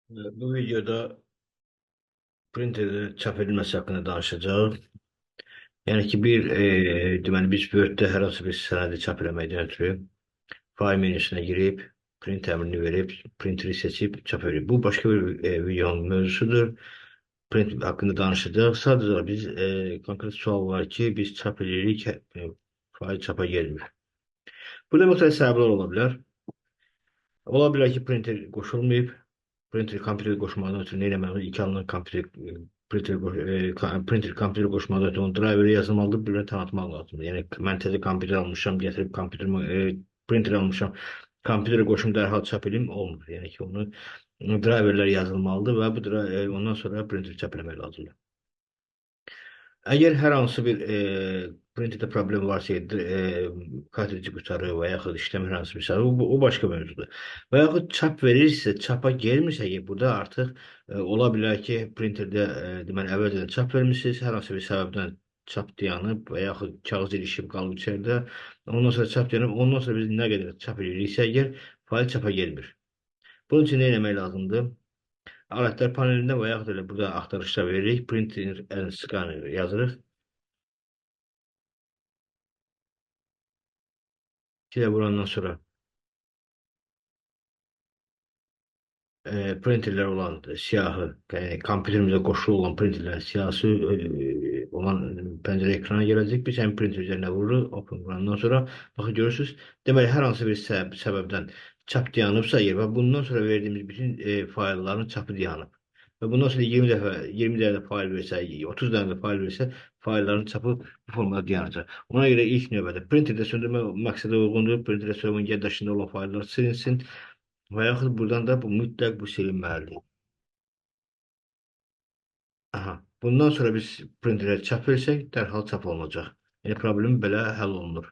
Bu videoda printerdə çap edilməsi haqqında danışacağıq. Yəni ki, deməli biz Word-də hər hansı bir sənədi çap eləməkdən ötürü fayl menüsünə girib, print əmrini verib, printeri seçib çap edib. Bu başqa bir videonun mövzusudur. Print haqqında danışacağıq. Sadəcə biz konkret sual var ki, biz çap edirik, fayl çapa gelmir. Burada müxtəlif səbəblər ola bilər. Ola bilər ki, printer qoşulmayıb. Printer kompüterə qoşmadan ötürü nə eləməli? İki alınan printer kompüterə qoşmadan ötürü onun driveri yazılmalıdır, bir də tanıtmaq lazımdır. Yəni mən təzə kompüter almışam, gətirib printer almışam, kompüterə qoşum dərhal çap edeyim olmur. Yəni ki, onu driverlər yazılmalıdır və ondan sonra printer çap eləmək lazımdır. Əgər hər hansı bir printerdə problem varsa, kartrici qurtarır və yaxud işləmir hər hansı bir şey, o başqa mövzudur. Və yaxud çap verirsə, çapa gelmirsə, burada artıq ola bilər ki, printerdə deməli əvvəlcədən çap vermisiniz, hər hansı bir səbəbdən çap dayanıb və yaxud kağız ilişib qalıb içəridə. Ondan sonra çap dayanıb, ondan sonra biz nə qədər çap ediriksə, əgər fayl çapa gelmir. Bunun üçün nə etmək lazımdır? Aletlər panelində və yaxud da burada axtarışlar veririk. Printer and scanner yazırıq. İkidə vurandan sonra printerlər olan siyahı, yəni kompüterimizə qoşulu olan printerlərin siyahısı olan pəncərə ekrana gələcək. Biz həmin printer üzərinə vururuq, open vurandan sonra baxın görürsünüz. Deməli, hər hansı bir səbəbdən çap dayanıbsa əgər və bundan sonra verdiyimiz bütün faylların çapı dayanıb. Və bundan sonra 20 dəfə, 20 dənə fayl versə, 30 dənə fayl versə, faylların çapı bu formada dayanacaq. Ona görə ilk növbədə printerdə söndürmə məqsədə uyğundur. Printerdə söndürmə yaddaşında olan fayllar silinsin. Və yaxud buradan da mütləq bu silinməlidir. Aha. Bundan sonra biz printerə çap versək, dərhal çap olunacaq. Yəni problem belə həll olunur.